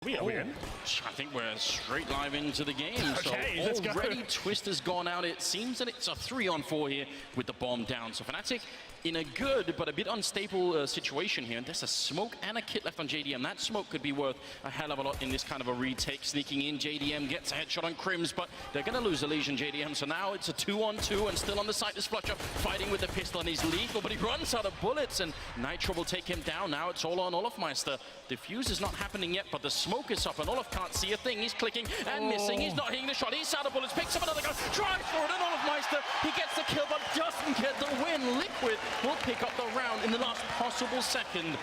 We are in. I think we're straight live into the game. Okay, so already Twist has gone out. It seems that it's a 3-on-4 here with the bomb down. So fnatic in a good but a bit unstable situation here. And there's a smoke and a kit left on JDM. That smoke could be worth a hell of a lot in this kind of a retake. Sneaking in, JDM gets a headshot on Crims, but they're going to lose the Legion JDM. So now it's a 2-on-2, and still on the side is Flusher fighting with the pistol, and he's lethal, but he runs out of bullets, and Nitro will take him down. Now it's all on Olofmeister. Defuse is not happening yet, but the smoke is up, and Olof can't see a thing. He's clicking and missing. He's not hitting the shot. He's out of bullets, picks up another gun, drives for it, and Olofmeister, he gets the kill, but doesn't get the win. Liquid will pick up the round in the last possible second.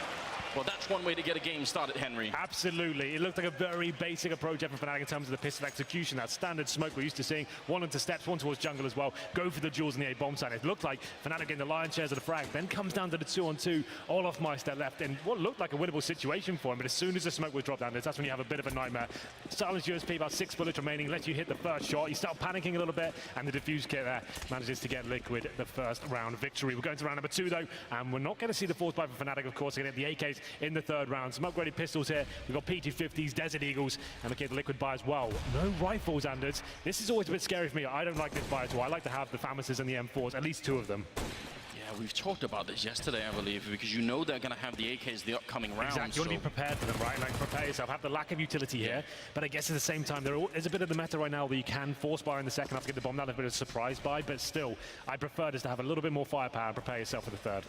Well, that's one way to get a game started, Henry. Absolutely. It looked like a very basic approach for fnatic in terms of the pistol execution. That standard smoke we're used to seeing. One into steps, one towards jungle as well. Go for the duels in the A bomb side. It looked like fnatic getting the lion's shares of the frag. Then comes down to the 2-on-2. Olofmeister left in what looked like a winnable situation for him. But as soon as the smoke was dropped down, that's when you have a bit of a nightmare. Silence USP, about 6 bullets remaining. Lets you hit the first shot. You start panicking a little bit. And the defuse kit there manages to get Liquid the first round victory. We're going to round number 2, though. And we're not going to see the force buy for fnatic, of course. We're going to get the AKs in the third round. Some upgraded pistols here. We've got P250s, Desert Eagles, and we get the Liquid buy as well. No rifles, Anders. This is always a bit scary for me. I don't like this buy at all. I like to have the FAMASs and the M4s, at least 2 of them. Yeah, we've talked about this yesterday, I believe, because you know they're going to have the AKs the upcoming round. Exactly. You want to be prepared for them, right? Like, prepare yourself. Have the lack of utility here, but I guess at the same time, there is a bit of the meta right now where you can force buy in the second half to get the bomb down, a bit of a surprise buy, but still, I prefer just to have a little bit more firepower and prepare yourself for the third.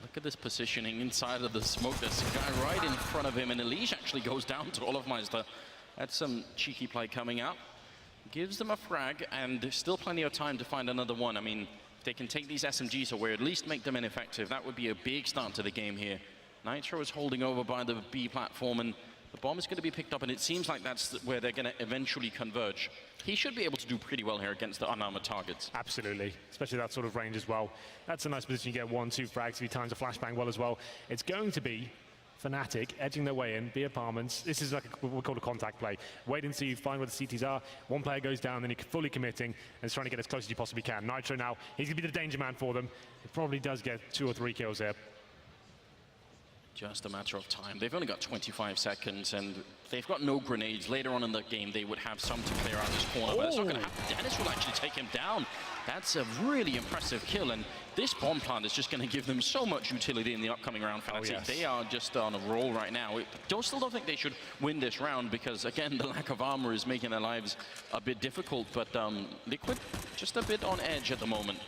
Look at this positioning inside of the smoke. There's a guy right in front of him, and Elise actually goes down to Olofmeister. That's some cheeky play coming out. Gives them a frag, and there's still plenty of time to find another one. I mean, if they can take these SMGs away, at least make them ineffective, that would be a big start to the game here. Nitro is holding over by the B platform, and the bomb is going to be picked up, and it seems like that's where they're going to eventually converge. He should be able to do pretty well here against the unarmored targets. Absolutely, especially that sort of range as well. That's a nice position. You get 1-2 frags if he times a flashbang well as well. It's going to be fnatic edging their way in, B apartments. This is like what we call a contact play. Wait until you find where the CTs are. One player goes down, then you're fully committing and is trying to get as close as you possibly can. Nitro now, he's going to be the danger man for them. He probably does get 2 or 3 kills here. Just a matter of time. They've only got 25 seconds, and they've got no grenades. Later on in the game, they would have some to clear out this corner, but it's not going to happen. Dennis will actually take him down. That's a really impressive kill, and this bomb plant is just going to give them so much utility in the upcoming round. Yes. They are just on a roll right now. Still don't think they should win this round because, again, the lack of armor is making their lives a bit difficult, but Liquid just a bit on edge at the moment.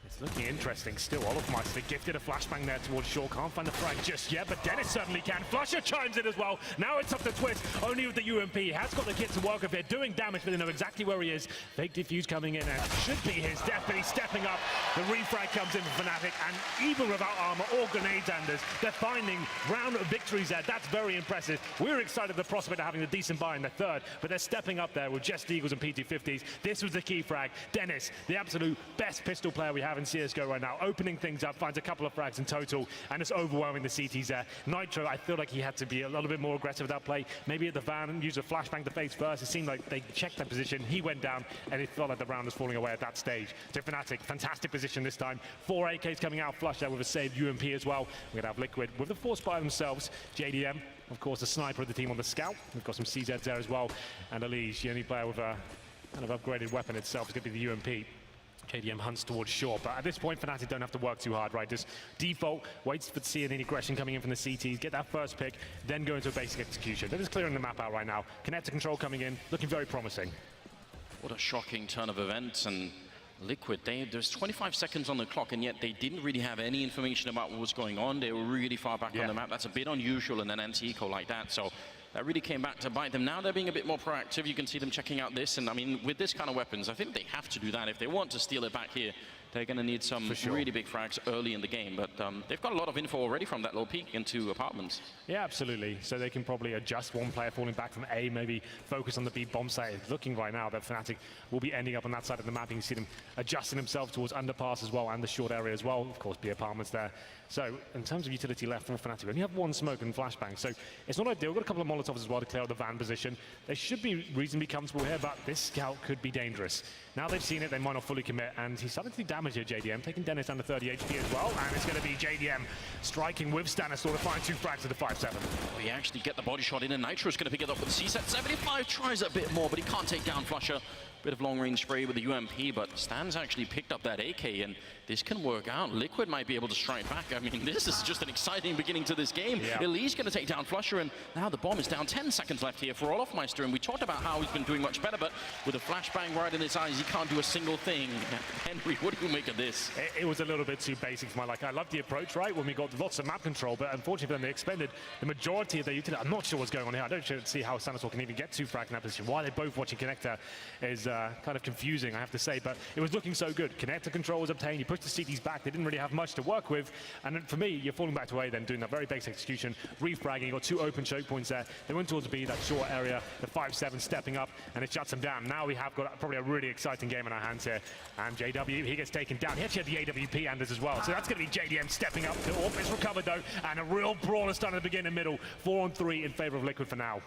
It's looking interesting still. Olofmeister gifted a flashbang there towards Shaw. Can't find the frag just yet, but Dennis certainly can. Flusher chimes in as well. Now it's up to Twist, only with the UMP. Has got the kit to work with it, doing damage, but they know exactly where he is. Fake defuse coming in, and it should be his death, but he's stepping up. The refrag comes in for fnatic, and even without armor or grenades, Anders, they're finding round victories there. That's very impressive. We're excited at the prospect of having a decent buy in the third, but they're stepping up there with just Eagles and P250s. This was the key frag. Dennis, the absolute best pistol player we have in CSGO right now, opening things up, finds a couple of frags in total, and just overwhelming the CTs there. Nitro, I feel like he had to be a little bit more aggressive with that play. Maybe at the van and use a flashbang to face first. It seemed like they checked that position. He went down, and it felt like the round was falling away at that stage. So fnatic, fantastic position this time. 4 AKs coming out, flush there with a saved UMP as well. We're going to have Liquid with the force by themselves. JDM, of course, the sniper of the team on the scout. We've got some CZs there as well. And Elise, the only player with a kind of upgraded weapon itself, is going to be the UMP. JDM hunts towards Shaw, but at this point, fnatic don't have to work too hard, right? Just default, waits for see any aggression coming in from the CTs, get that first pick, then go into a basic execution. They're just clearing the map out right now. Connector control coming in, looking very promising. What a shocking turn of events, and Liquid, there's 25 seconds on the clock, and yet they didn't really have any information about what was going on. They were really far back on the map. That's a bit unusual in an anti-eco like that, so that really came back to bite them. Now they're being a bit more proactive. You can see them checking out this, and I mean, with this kind of weapons, I think they have to do that. If they want to steal it back here, they're going to need some really big frags early in the game, but they've got a lot of info already from that little peek into apartments. Yeah, absolutely. So they can probably adjust one player falling back from A, maybe focus on the B bomb site. It's looking right now that fnatic will be ending up on that side of the map. You can see them adjusting themselves towards underpass as well, and the short area as well. Of course, B apartments there. So in terms of utility left from fnatic, we only have one smoke and flashbang, so it's not ideal. We've got a couple of molotovs as well to clear out the van position. They should be reasonably comfortable here, but this scout could be dangerous. Now they've seen it, they might not fully commit, and he's starting to do damage here, JDM, taking Dennis down to 30 HP as well, and it's going to be JDM striking with Stanislaw to find 2 frags to the 5-7. We actually get the body shot in, and Nitro's going to pick it up with the CSET. 75 tries a bit more, but he can't take down Flusher. Bit of long-range spray with the UMP, but Stan's actually picked up that AK, and this can work out. Liquid might be able to strike back. I mean, this is just an exciting beginning to this game. Yeah. Elite's going to take down Flusher, and now the bomb is down. 10 seconds left here for Olofmeister, and we talked about how he's been doing much better, but with a flashbang right in his eyes, he can't do a single thing. Henry, what do you make of this? It was a little bit too basic for my liking. I love the approach, right, when we got lots of map control, but unfortunately for them, they expended the majority of their utility. I'm not sure what's going on here. I don't see how Stanislaw can even get 2 frags in that position. Why they're both watching Connector is kind of confusing, I have to say, but it was looking so good. Connector control was obtained, you pushed the CTs back, they didn't really have much to work with, and then for me, you're falling back to A then, doing that very basic execution, refragging, you got 2 open choke points there, they went towards B, that short area, the 5-7 stepping up, and it shuts them down. Now we have got probably a really exciting game in our hands here, and JW, he gets taken down. He actually had the AWP Anders as well, so that's going to be JDM stepping up. The AWP is recovered though, and a real brawler starting at the beginning and middle, 4-on-3 in favor of Liquid for now.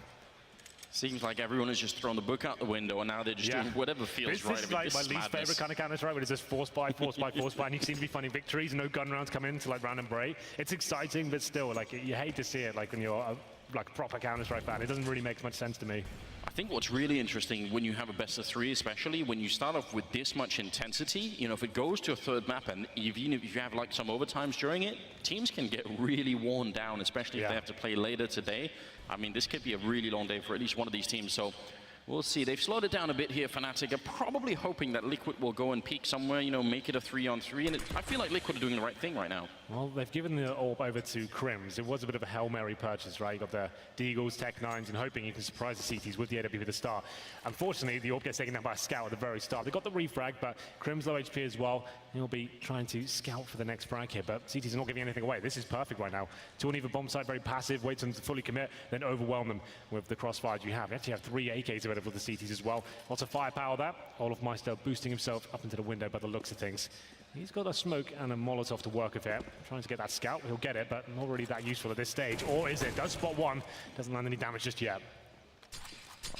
Seems like everyone has just thrown the book out the window, and now they're just doing whatever feels right. This is like my least favorite kind of Counter, right? When it's just force buy, and you seem to be finding victories, no gun rounds come in to like random break. It's exciting, but still, like you hate to see it, like when you're like a proper Counter-Strike fan. It doesn't really make much sense to me. I think what's really interesting when you have a best of 3, especially when you start off with this much intensity, you know, if it goes to a third map, and even if you have like some overtimes during it, teams can get really worn down, especially if they have to play later today. I mean, this could be a really long day for at least one of these teams, so we'll see. They've slowed it down a bit here, fnatic. I'm probably hoping that Liquid will go and peak somewhere, you know, make it a 3-on-3, and I feel like Liquid are doing the right thing right now. Well, they've given the AWP over to Crims. It was a bit of a Hail Mary purchase, right? You got the Deagles, Tech 9s, and hoping you can surprise the CTs with the AWP at the start. Unfortunately, the AWP gets taken down by a scout at the very start. They got the refrag, but Crims low HP as well. He'll be trying to scout for the next frag here, but CTs are not giving anything away. This is perfect right now. 2 on either bomb side, very passive, wait for them to fully commit, then overwhelm them with the crossfires you have. You actually have 3 AKs available with the CTs as well. Lots of firepower there. Olofmeister boosting himself up into the window by the looks of things. He's got a smoke and a Molotov to work with here. Trying to get that scout. He'll get it, but not really that useful at this stage. Or is it? Does spot one. Doesn't land any damage just yet.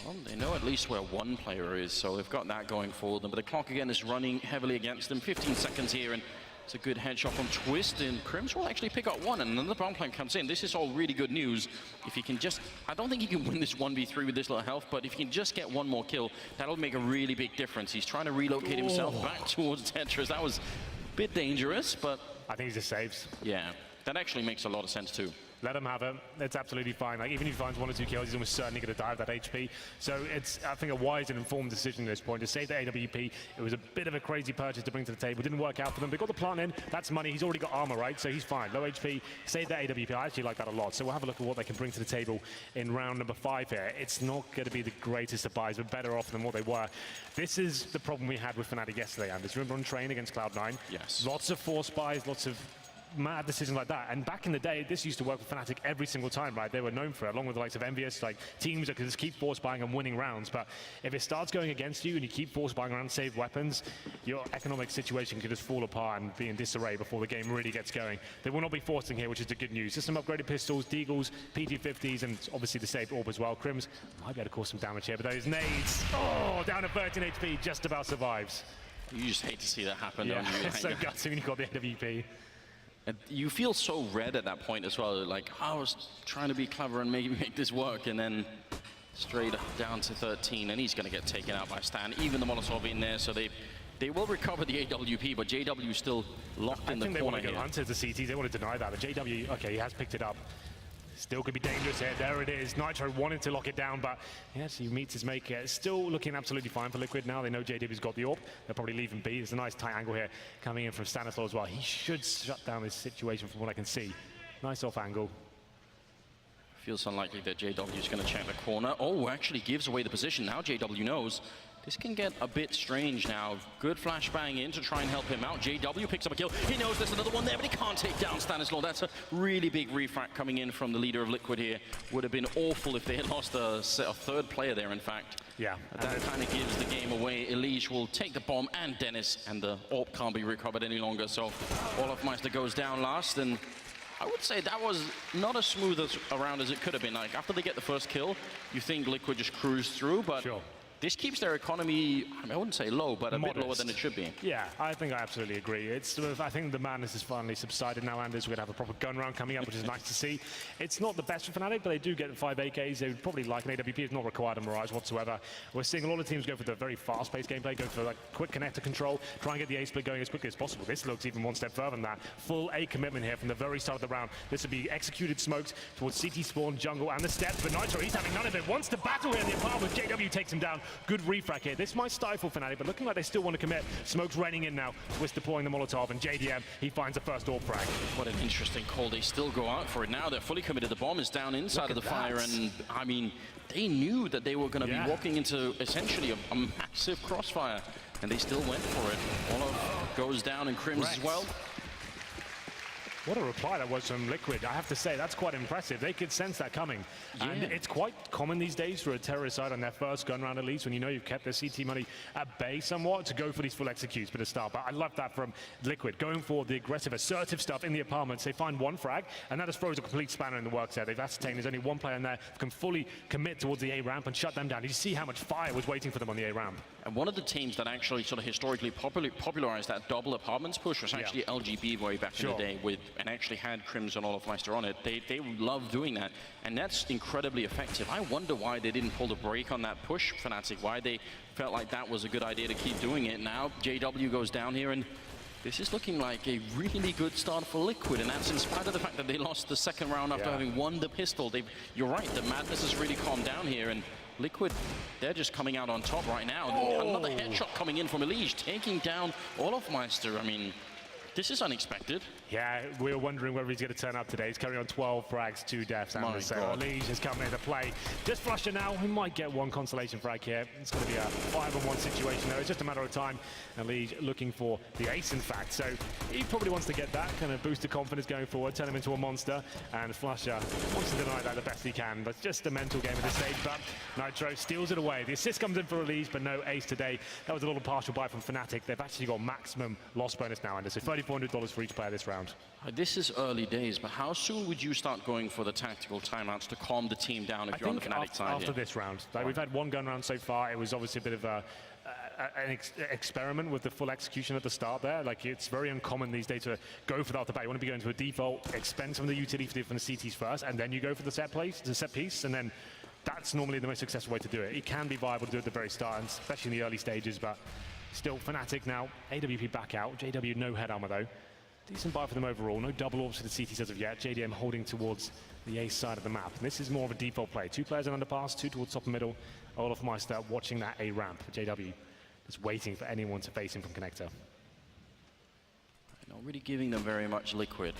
Well, they know at least where one player is, so they've got that going for them. But the clock again is running heavily against them. 15 seconds here, and it's a good headshot from Twist, and Crims will actually pick up one, and then the bomb plan comes in. This is all really good news. If he can just, I don't think he can win this 1v3 with this little health, but if he can just get one more kill, that'll make a really big difference. He's trying to relocate himself back towards Tetris. That was a bit dangerous, but I think he just saves. Yeah, that actually makes a lot of sense too. Let him have it. It's absolutely fine. Like, even if he finds 1 or 2 kills, he's almost certainly going to die of that HP. So it's, I think, a wise and informed decision at this point to save the AWP. It was a bit of a crazy purchase to bring to the table. Didn't work out for them. They got the plant in. That's money. He's already got armor, right? So he's fine. Low HP. Save that AWP. I actually like that a lot. So we'll have a look at what they can bring to the table in round number 5 here. It's not going to be the greatest of buys, but better off than what they were. This is the problem we had with fnatic yesterday, Anders. Remember on train against Cloud9? Yes. Lots of force buys, lots of mad decisions like that. And back in the day, this used to work with fnatic every single time, right? They were known for it, along with the likes of Envious, like teams that can just keep force buying and winning rounds. But if it starts going against you and you keep force buying around save weapons, your economic situation could just fall apart and be in disarray before the game really gets going. They will not be forcing here, which is the good news. Just some upgraded pistols, Deagles, PG-50s, and obviously the saved AWP as well. Crims might be able to cause some damage here, but those nades, oh, down to 13 HP, just about survives. You just hate to see that happen, Yeah, don't you? it's so gutsy when you've got the AWP. And you feel so red at that point as well, like, I was trying to be clever and maybe make this work, and then straight down to 13, and he's going to get taken out by Stan. Even the Molotov in there, so they will recover the AWP, but JW is still locked in the corner here. I think they want to go hunter to CTs, they want to deny that, but JW, okay, he has picked it up. Still could be dangerous here. There it is. Nitro wanted to lock it down, but he actually meets his maker. It's still looking absolutely fine for Liquid now. They know JW's got the AWP. They'll probably leave him be. There's a nice tight angle here coming in from Stanislaw as well. He should shut down this situation from what I can see. Nice off angle. Feels unlikely that JW is going to check the corner. Oh, actually gives away the position. Now JW knows this can get a bit strange now. Good flashbang in to try and help him out. JW picks up a kill. He knows there's another one there, but he can't take down Stanislaw. That's a really big refract coming in from the leader of Liquid here. Would have been awful if they had lost a third player there, in fact. Yeah. That kind of gives the game away. Elige will take the bomb, and Dennis, and the AWP can't be recovered any longer. So Olofmeister goes down last, and I would say that was not as smooth around as it could have been. Like, after they get the first kill, you think Liquid just cruised through, but sure. This keeps their economy, I wouldn't say low, but a bit lower than it should be. Yeah, I think I absolutely agree. It's sort of, I think the madness has finally subsided now, Anders. We're going to have a proper gun round coming up, which is nice to see. It's not the best for Fnatic, but they do get 5 AKs. They would probably like an AWP. It's not required on Mirage whatsoever. We're seeing a lot of teams go for the very fast-paced gameplay, go for like quick connector control, try and get the A split going as quickly as possible. This looks even one step further than that. Full A commitment here from the very start of the round. This would be executed smokes towards CT spawn, jungle, and the steps, but Nitro, he's having none of it. Wants to battle here in the apartment. JW takes him down. Good refract here. This might stifle Fnatic, but looking like they still want to commit. Smoke's raining in now. Twist deploying the Molotov, and JDM, he finds the first AWP frag. What an interesting call. They still go out for it now. They're fully committed. The bomb is down inside of the fire, and I mean, they knew that they were going to be walking into essentially a massive crossfire, and they still went for it. Olof goes down, and Crims as well. What a reply that was from Liquid. I have to say, that's quite impressive. They could sense that coming. Yeah. And it's quite common these days for a terrorist side on their first gun round at least, when you know you've kept their CT money at bay somewhat, to go for these full executes for the start. But I love that from Liquid, going for the aggressive, assertive stuff in the apartments. They find one frag, and that just throws a complete spanner in the works there. They've ascertained there's only one player in there who can fully commit towards the A ramp and shut them down. Did you see how much fire was waiting for them on the A ramp? And one of the teams that actually sort of historically popularized that double apartments push was actually LGB way back in the day, and actually had Crims and Olofmeister on it. They love doing that, and that's incredibly effective. I wonder why they didn't pull the brake on that push, Fnatic, why they felt like that was a good idea to keep doing it. Now JW goes down here, and this is looking like a really good start for Liquid, and that's in spite of the fact that they lost the second round after having won the pistol. You're right, the madness has really calmed down here, and Liquid, they're just coming out on top right now. Another headshot coming in from Elige, taking down Olofmeister. I mean, this is unexpected. Yeah, we were wondering whether he's going to turn up today. He's carrying on 12 frags, 2 deaths. So Elige has come into play. Just Flusher now. We might get one consolation frag here. It's going to be a 5-on-1 situation, though. It's just a matter of time. Elige looking for the ace, in fact. So he probably wants to get that, kind of boost the confidence going forward, turn him into a monster. And Flusher wants to deny that the best he can. But just a mental game at this stage. But Nitro steals it away. The assist comes in for Elige, but no ace today. That was a little partial buy from Fnatic. They've actually got maximum loss bonus now, and so $3,400 for each player this round. This is early days, but how soon would you start going for the tactical timeouts to calm the team down if you're on the Fnatic side? After this round. Like, we've had one gun round so far. It was obviously a bit of an experiment with the full execution at the start there. Like, it's very uncommon these days to go for that off the bat. You want to be going to a default, expend some of the utility from the CTs first, and then you go for the set piece, and then that's normally the most successful way to do it. It can be viable to do it at the very start, and especially in the early stages, but still Fnatic now. AWP back out. JW no head armor though. Decent buy for them overall. No double orbs for the CTs as of yet. JDM holding towards the A side of the map. And this is more of a default play. 2 players in underpass, 2 towards top and middle. Olofmeister watching that A ramp. JW just waiting for anyone to face him from connector. Not really giving them very much Liquid.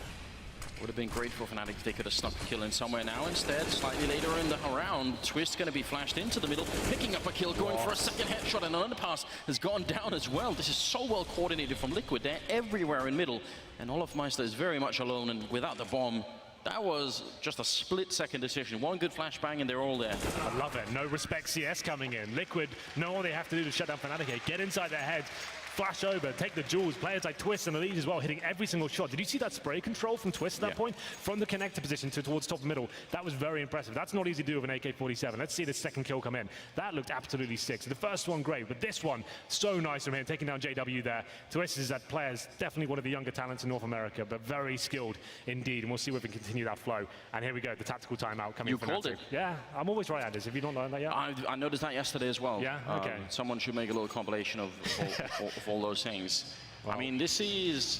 Would have been great for Fnatic if they could have snuck a kill in somewhere now. Instead, slightly later in the round, Twist going to be flashed into the middle, picking up a kill, going for a second headshot, and an underpass has gone down as well. This is so well coordinated from Liquid. They're everywhere in middle, and Olofmeister is very much alone, and without the bomb, that was just a split-second decision. One good flashbang, and they're all there. I love it. No respect CS coming in. Liquid know what they have to do to shut down Fnatic here. Get inside their heads. Flash over, take the jewels. Players like Twist and Elige as well, hitting every single shot. Did you see that spray control from Twist at that point? From the connector position towards top middle. That was very impressive. That's not easy to do with an AK-47. Let's see the second kill come in. That looked absolutely sick. So the first one, great. But this one, so nice from him, taking down JW there. Twist is that player's definitely one of the younger talents in North America, but very skilled indeed. And we'll see if we can continue that flow. And here we go, the tactical timeout coming from Fnatic. You called it. Yeah, I'm always right, Anders. Have you not learned that yet? I noticed that yesterday as well. Yeah, okay. Someone should make a little compilation of all those things. I mean, this is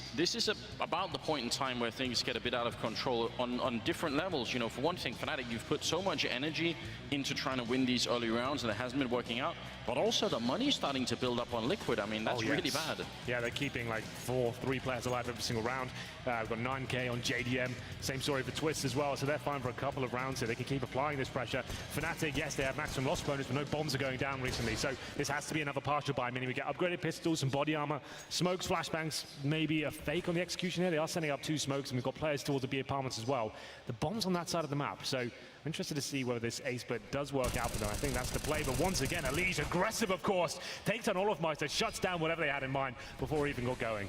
about the point in time where things get a bit out of control on different levels. You know, for one thing, Fnatic, you've put so much energy into trying to win these early rounds, and it hasn't been working out. But also, the money's starting to build up on Liquid. I mean, that's really bad. Yeah, they're keeping like 3 players alive every single round. We've got 9K on JDM. Same story for Twist as well. So they're fine for a couple of rounds here. They can keep applying this pressure. Fnatic, yes, they have maximum loss bonus, but no bombs are going down recently. So this has to be another partial buy, meaning we get upgraded pistols, some body armor, smokes, flashbangs, maybe a fake on the execution here. They are sending up 2 smokes, and we've got players towards the B apartments as well. The bombs on that side of the map. So I'm interested to see whether this A split does work out for them. I think that's the play. But once again, Elise, aggressive, of course, takes on Olofmeister, shuts down whatever they had in mind before he even got going.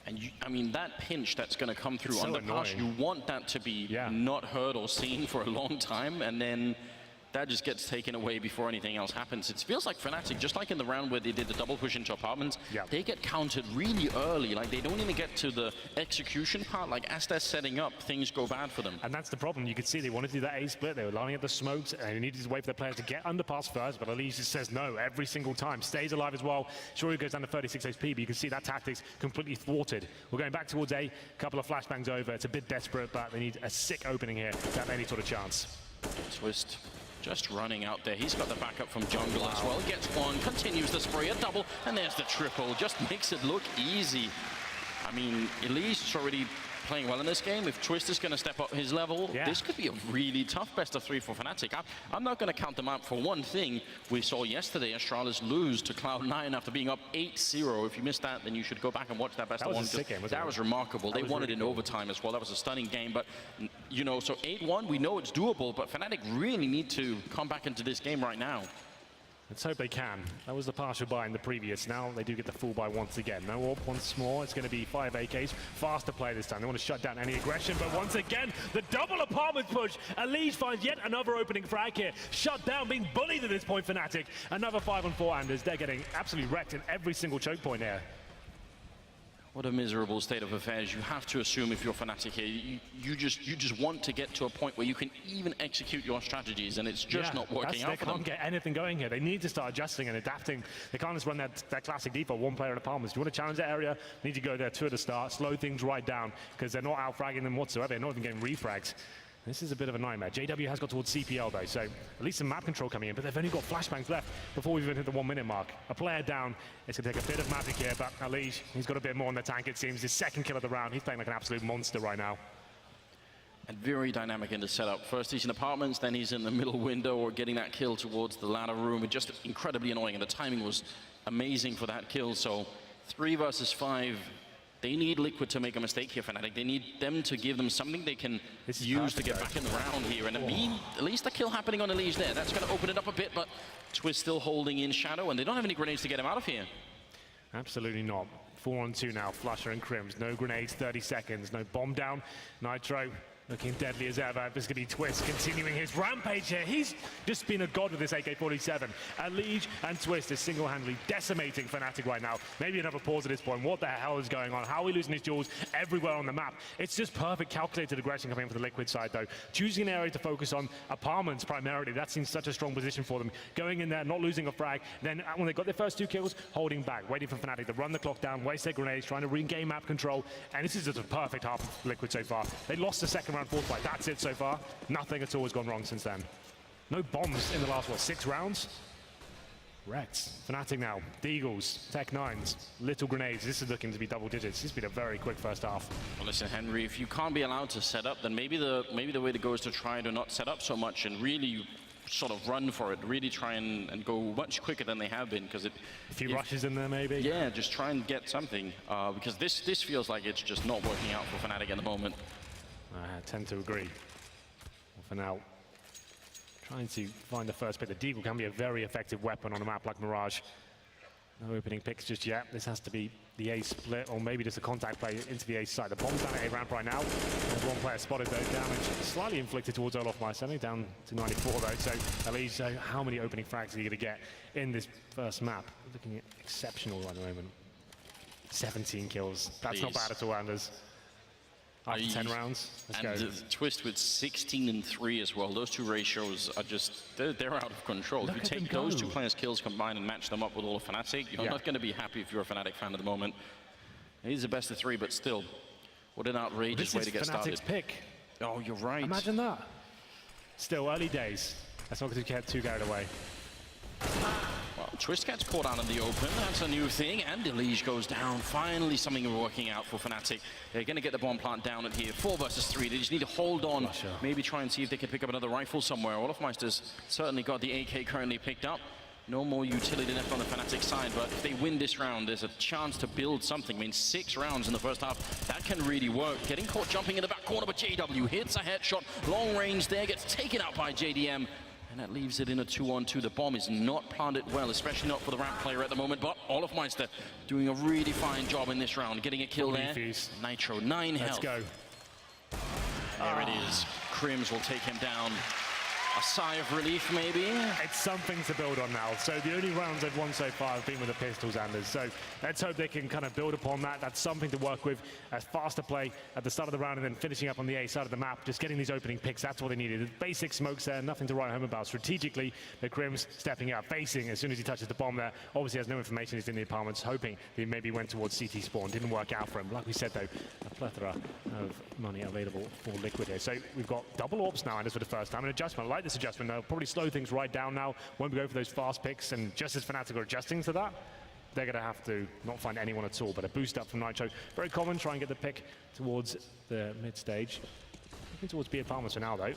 And I mean, that pinch that's going to come through on the pass, annoying. you want that to be not heard or seen for a long time, and then that just gets taken away before anything else happens. It feels like Fnatic, just like in the round where they did the double push into apartments, they get counted really early. Like, they don't even get to the execution part. Like, as they're setting up, things go bad for them. And that's the problem. You could see they wanted to do that A split. They were lining up the smokes, and they needed to wait for their players to get underpass first, but Elise just says no every single time. Stays alive as well. Sure, he goes down to 36 HP, but you can see that tactics completely thwarted. We're going back towards A. Couple of flashbangs over. It's a bit desperate, but they need a sick opening here to have any sort of chance. Twist just running out there. He's got the backup from jungle as well. Gets one, continues the spray, a double, and there's the triple. Just makes it look easy. I mean, Elise is already playing well in this game. If Twist is going to step up his level, this could be a really tough best of 3 for Fnatic. I'm not going to count them out for one thing. We saw yesterday Astralis lose to Cloud9 after being up 8-0. If you missed that, then you should go back and watch that best of 1. That was remarkable. They won it in overtime as well. That was a stunning game. But, you know, so 8-1, we know it's doable, but Fnatic really need to come back into this game right now. Let's hope they can. That was the partial buy in the previous. Now they do get the full buy once again. No AWP once more. It's going to be 5 AKs. Faster play this time. They want to shut down any aggression. But once again, the double apartment push. Elise finds yet another opening frag here. Shut down, being bullied at this point, Fnatic. Another 5-on-4 Anders. They're getting absolutely wrecked in every single choke point here. What a miserable state of affairs. You have to assume if you're Fnatic here, you just want to get to a point where you can even execute your strategies, and it's just not working out for them. They can't get anything going here. They need to start adjusting and adapting. They can't just run that classic default, 1 player in apartments. If you want to challenge that area, you need to go there 2 at the start, slow things right down, because they're not out-fragging them whatsoever. They're not even getting refrags. This is a bit of a nightmare. JW has got towards CPL though, so at least some map control coming in, but they've only got flashbangs left before we've even hit the 1-minute mark. A player down. It's going to take a bit of magic here, but Alish, he's got a bit more in the tank, it seems. His 2nd kill of the round. He's playing like an absolute monster right now. And very dynamic in the setup. First he's in apartments, then he's in the middle window or getting that kill towards the ladder room. It's just incredibly annoying, and the timing was amazing for that kill. So 3 versus 5. They need Liquid to make a mistake here, Fnatic. They need them to give them something they can use to get back in the round here. And at least the kill happening on Elise there. That's going to open it up a bit, but Twist still holding in shadow, and they don't have any grenades to get him out of here. Absolutely not. 4-on-2 now, Flusher and Crims. No grenades, 30 seconds. No bomb down. Nitro looking deadly as ever. This is going to be Twist continuing his rampage here. He's just been a god with this AK-47. Alij and Twist is single-handedly decimating Fnatic right now. Maybe another pause at this point. What the hell is going on? How are we losing these duels everywhere on the map? It's just perfect calculated aggression coming from the Liquid side, though. Choosing an area to focus on apartments primarily. That seems such a strong position for them. Going in there, not losing a frag. Then when they got their first 2 kills, holding back, waiting for Fnatic to run the clock down, waste their grenades, trying to regain map control. And this is just a perfect half of Liquid so far. They lost the 2nd round, 4th fight. That's it so far. Nothing at all has gone wrong since then. No bombs in the last, 6 rounds? Wrecked. Fnatic now. Deagles, Tech 9s, little grenades. This is looking to be double digits. This has been a very quick first half. Well, listen, Henry, if you can't be allowed to set up, then maybe the way to go is to try to not set up so much and really sort of run for it, really try and go much quicker than they have been, because a few rushes in there maybe. Yeah, just try and get something, because this feels like it's just not working out for Fnatic at the moment. I tend to agree. Well, for now, trying to find the first pick. The Deagle can be a very effective weapon on a map like Mirage. No opening picks just yet. This has to be the A split, or maybe just a contact play into the A side. The bomb's down at A ramp right now. There's 1 player spotted though. Damage slightly inflicted towards Olofmeister, only down to 94 though. So at least how many opening frags are you going to get in this first map? Looking exceptional at the moment. 17 kills. That's not bad at all, Anders. After 10 rounds. Let's go. Twist with 16 and 3 as well. Those 2 ratios are just, they're out of control. If you take those 2 players' kills combined and match them up with all of Fnatic, you're not going to be happy if you're a Fnatic fan at the moment. He's the best of 3, but still, what an outrageous way to get started. Pick. Oh, you're right. Imagine that. Still early days. Let's not get too carried away. Well, Twist gets caught out in the open. That's a new thing. And Delige goes down. Finally, something working out for fnatic. They're going to get the bomb plant down at here. 4 versus 3. They just need to hold on. Maybe try and see if they can pick up another rifle somewhere. Olofmeister's certainly got the AK currently picked up. No more utility left on the fnatic side, but if they win this round, there's a chance to build something. I mean, 6 rounds in the first half, that can really work. Getting caught jumping in the back corner, but JW hits a headshot. Long range there, gets taken out by JDM. And that leaves it in a 2-on-2. The bomb is not planted well, especially not for the ramp player at the moment, but Olofmeister doing a really fine job in this round, getting a kill there. Nitro, 9 health. Let's go. There it is. Crims will take him down. A sigh of relief, maybe? It's something to build on now. So the only rounds they've won so far have been with the pistols, Anders. So let's hope they can kind of build upon that. That's something to work with. A faster play at the start of the round and then finishing up on the A side of the map. Just getting these opening picks, that's what they needed. The basic smokes there, nothing to write home about. Strategically, the Crims stepping up, facing as soon as he touches the bomb there. Obviously has no information, he's in the apartments, hoping that he maybe went towards CT spawn. Didn't work out for him. Like we said though, a plethora of money available for Liquid here. So we've got double AWPs now, Anders, for the first time. An adjustment, I like this adjustment. They'll probably slow things right down now when we go for those fast picks, and just as fnatic are adjusting to that, they're going to have to not find anyone at all. But a boost up from Nitro, very common. Try and get the pick towards the mid stage. Looking towards B apartments for now, though.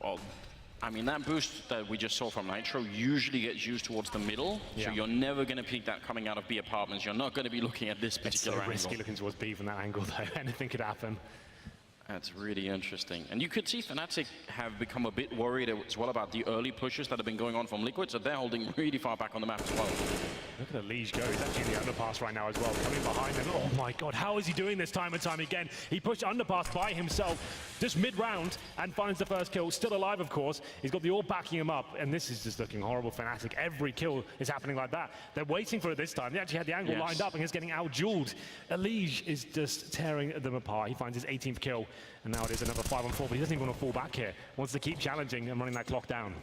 Well, I mean, that boost that we just saw from Nitro usually gets used towards the middle, so you're never going to peek that coming out of B apartments. You're not going to be looking at this particular angle. It's so risky looking towards B from that angle, though. Anything could happen. That's really interesting. And you could see fnatic have become a bit worried as well about the early pushes that have been going on from Liquid, so they're holding really far back on the map as well. Look at the Liege go. He's actually in the underpass right now as well. Coming behind them. Oh my god, how is he doing this time and time again? He pushed underpass by himself just mid-round and finds the first kill. Still alive, of course. He's got the AWP backing him up, and this is just looking horrible for fnatic. Every kill is happening like that. They're waiting for it this time. They actually had the angle lined up and he's getting out-jeweled. Liege is just tearing them apart. He finds his 18th kill, and now it is another 5-on-4, but he doesn't even want to fall back here. Wants to keep challenging and running that clock down.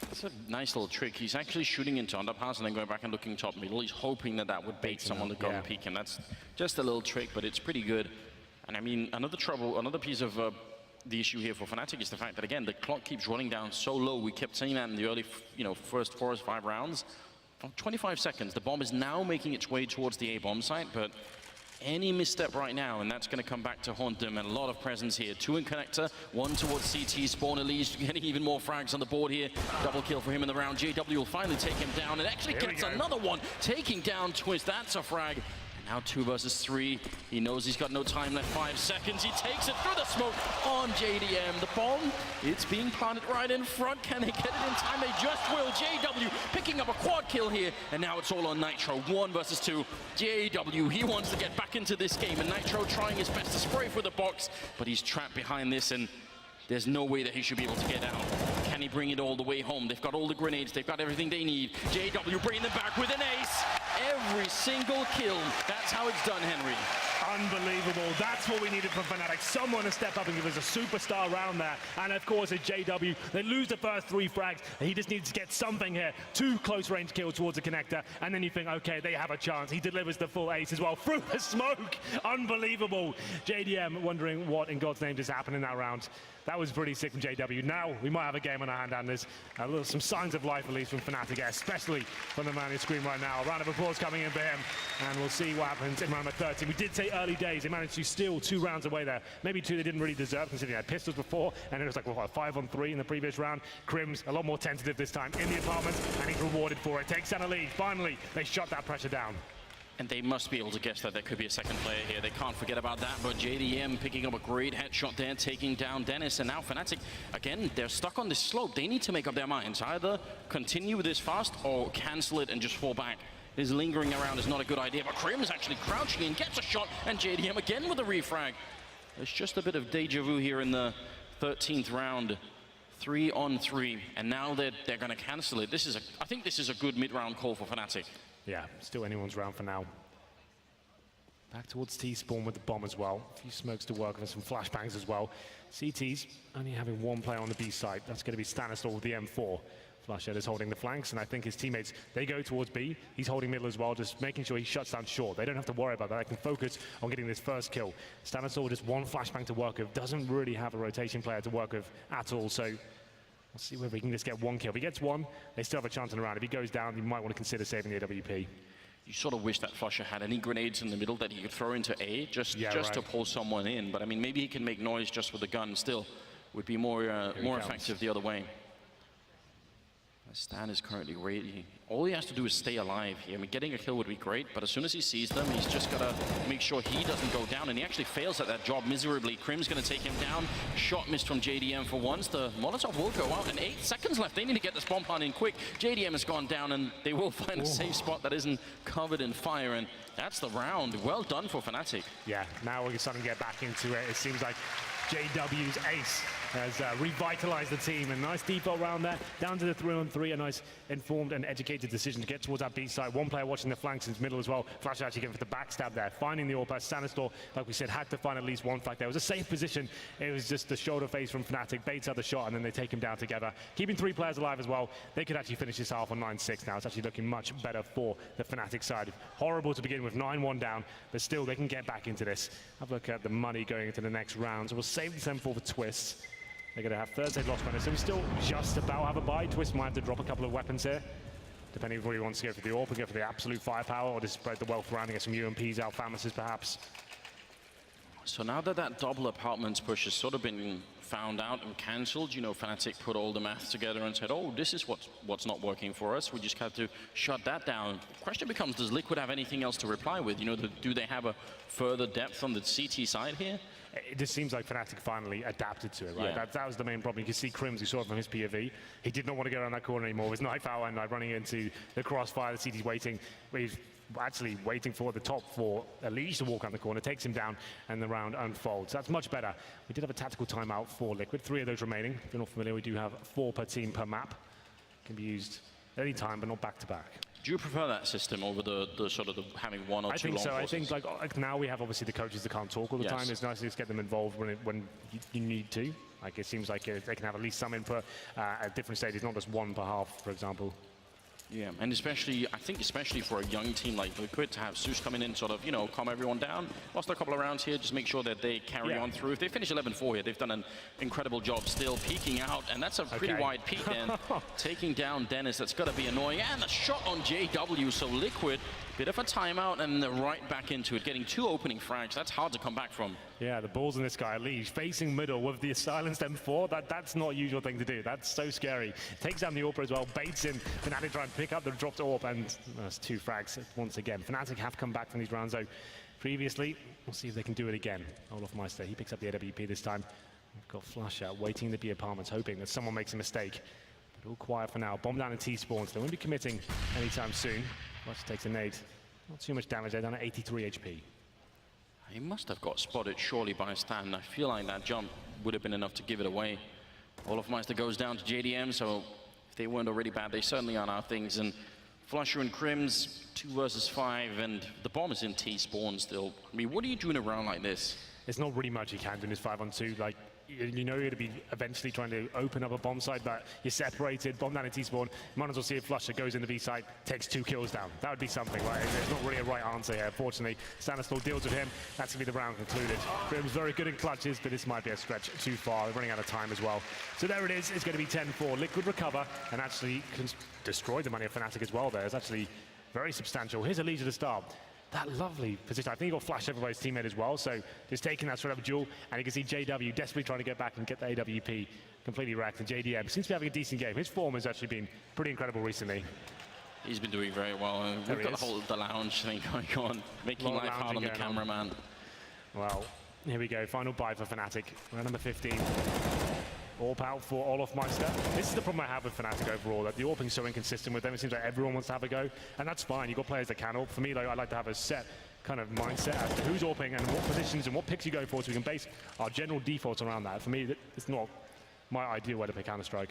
That's a nice little trick. He's actually shooting into underpass and then going back and looking top middle. He's hoping that that would bait someone to go and peek him. That's just a little trick, but it's pretty good. And I mean, another piece of the issue here for fnatic is the fact that, again, the clock keeps running down so low. We kept saying that in the early, first 4 or 5 rounds. From 25 seconds, the bomb is now making its way towards the A-bomb site, but any misstep right now, and that's going to come back to haunt them, and a lot of presence here. 2 in connector, 1 towards CT, Spawn Elise getting even more frags on the board here. Double kill for him in the round. JW will finally take him down, and actually gets another one, taking down Twist. That's a frag. Now 2 versus 3. He knows he's got no time left. 5 seconds. He takes it through the smoke on JDM. The bomb, it's being planted right in front. Can they get it in time? They just will. JW picking up a quad kill here. And now it's all on Nitro. 1 versus 2. JW, he wants to get back into this game. And Nitro trying his best to spray for the box. But he's trapped behind this, and there's no way that he should be able to get out. Can he bring it all the way home? They've got all the grenades. They've got everything they need. JW bringing them back with an ace. Every single kill. That's how it's done, Henry. Unbelievable. That's what we needed from fnatic. Someone to step up and give us a superstar round there. And of course, it's JW. They lose the first 3 frags. He just needs to get something here. 2 close range kills towards the connector. And then you think, okay, they have a chance. He delivers the full ace as well through the smoke. Unbelievable. JDM wondering what in God's name just happened in that round. That was pretty sick from JW. Now we might have a game on our hand, Anders. Some signs of life, at least from fnatic, especially from the man who's screen right now. A round of applause coming in for him, and we'll see what happens in round number 13. We did say early days. They managed to steal 2 rounds away there. Maybe 2 they didn't really deserve, considering they had pistols before, and it was like, what, 5-on-3 in the previous round. Crims, a lot more tentative this time in the apartments, and he's rewarded for it. Takes down a lead. Finally, they shut that pressure down. And they must be able to guess that there could be a second player here. They can't forget about that, but JDM picking up a great headshot there, taking down Dennis, and now fnatic, again, they're stuck on this slope. They need to make up their minds. Either continue this fast or cancel it and just fall back. His lingering around is not a good idea, but Krim is actually crouching in, gets a shot, and JDM again with a refrag. There's just a bit of deja vu here in the 13th round. 3-on-3, and now they're going to cancel it. I think this is a good mid-round call for fnatic. Yeah, still anyone's round for now. Back towards T-spawn with the bomb as well. A few smokes to work with, some flashbangs as well. CT's only having 1 player on the B site. That's going to be Stanislaw with the M4. Flusher is holding the flanks, and I think his teammates, they go towards B. He's holding middle as well, just making sure he shuts down short. They don't have to worry about that. They can focus on getting this first kill. Stanislaw just one flashbang to work with, doesn't really have a rotation player to work with at all, so let's see whether he can just get one kill. If he gets one, they still have a chance on the round. If he goes down, you might want to consider saving the AWP. You sort of wish that Flusher had any grenades in the middle that he could throw into A, just to pull someone in. But I mean, maybe he can make noise just with the gun. Still, would be more effective the other way. Stan is currently ready. All he has to do is stay alive here. I mean, getting a kill would be great, but as soon as he sees them, he's just got to make sure he doesn't go down, and he actually fails at that job miserably. Krim's going to take him down. Shot missed from JDM for once. The Molotov will go out, and 8 seconds left. They need to get this bomb plant in quick. JDM has gone down, and they will find a safe spot that isn't covered in fire, and that's the round. Well done for fnatic. Yeah, now we're starting to get back into it. It seems like JW's ace has revitalized the team. A nice default round there, down to the 3-on-3. A nice informed and educated decision to get towards that B side. One player watching the flanks in his middle as well. Flash actually going for the backstab there, finding the AWP. Stanislaw, like we said, had to find at least one flag there. It was a safe position. It was just the shoulder face from fnatic. Baits out the shot, and then they take him down together. Keeping 3 players alive as well. They could actually finish this half on 9-6 now. It's actually looking much better for the fnatic side. Horrible to begin with, 9-1 down, but still they can get back into this. Have a look at the money going into the next round. So we'll save the 7-4 for Twist. They're going to have Thursday lost runners, so we still just about have a buy. Twist might have to drop a couple of weapons here, depending if he wants to go for the AWP, or go for the absolute firepower, or just spread the wealth around and get some UMPs out, Famases perhaps. So now that that double apartments push has sort of been found out and cancelled, you know, fnatic put all the math together and said, oh, this is what's not working for us. We just have to shut that down. The question becomes, does Liquid have anything else to reply with? You know, do they have a further depth on the CT side here? It just seems like fnatic finally adapted to it, right? Yeah. That was the main problem. You can see Krims, you saw it from his POV. He did not want to go around that corner anymore. With knife out and like running into the crossfire, the CT's waiting. He's actually waiting for the top 4 Elige to walk around the corner, takes him down, and the round unfolds. That's much better. We did have a tactical timeout for Liquid. 3 of those remaining. If you're not familiar, we do have 4 per team per map. Can be used any time, but not back to back. Do you prefer that system over the sort of having 1 or 2 long I think so. forces? I think like now we have obviously the coaches that can't talk all the time. It's nice to just get them involved when you need to. Like it seems like they can have at least some input at different stages, not just 1 per half, for example. Yeah, and especially, I think especially for a young team like Liquid to have Zeus coming in, sort of, you know, calm everyone down. Lost a couple of rounds here, just make sure that they carry on through. If they finish 11-4 here, they've done an incredible job still peeking out, and that's a pretty wide peak then. Taking down Dennis, that's got to be annoying. And the shot on JW, so Liquid, bit of a timeout, and they're right back into it, getting 2 opening frags. That's hard to come back from. Yeah, the balls in this guy, Elige, facing middle with the silenced M4. That's not a usual thing to do. That's so scary. Takes down the AWP as well, baits in. fnatic trying to pick up the dropped AWP, and that's 2 frags once again. fnatic have come back from these rounds, though, previously. We'll see if they can do it again. Olaf Meister, he picks up the AWP this time. We've got Flusher waiting to be apartments, hoping that someone makes a mistake. But all quiet for now. Bomb down in T-spawns. They won't be committing anytime soon. Flusher takes a nade. Not too much damage, they're down at 83 HP. He must have got spotted surely by Stan. I feel like that jump would have been enough to give it away. Olaf Meister goes down to JDM, so if they weren't already bad, they certainly aren't our things. And Flusher and Krims, 2 versus 5, and the bomb is in T-spawn still. I mean, what are you doing around like this? There's not really much you can do in this 5-on-2. Like, you know you're going to be eventually trying to open up a bomb site, but you're separated, bomb down in T-spawn. Might as well see if Flusher goes in the B site, takes 2 kills down. That would be something, right? There's not really a right answer here, fortunately. Stanislaw deals with him. That's going to be the round concluded. Grim's very good in clutches, but this might be a stretch too far. They're running out of time as well. So there it is. It's going to be 10-4. Liquid recover and actually can destroy the money of fnatic as well there. It's actually very substantial. Here's Elige to start. That lovely position. I think he got flash over by his teammate as well, so just taking that straight up duel, and you can see JW desperately trying to get back and get the AWP completely wrecked, and JDM seems to be having a decent game. His form has actually been pretty incredible recently. He's been doing very well. We've got the whole lounge thing going on, making life hard on the cameraman. Well, here we go. Final buy for fnatic. Round number 15. AWP out for Olaf Meister. This is the problem I have with fnatic overall, that the AWPing's so inconsistent with them. It seems like everyone wants to have a go, and that's fine. You've got players that can AWP. For me, like, I like to have a set kind of mindset as to who's AWPing and what positions and what picks you go for, so we can base our general defaults around that. For me, it's not my ideal way to play Counter-Strike.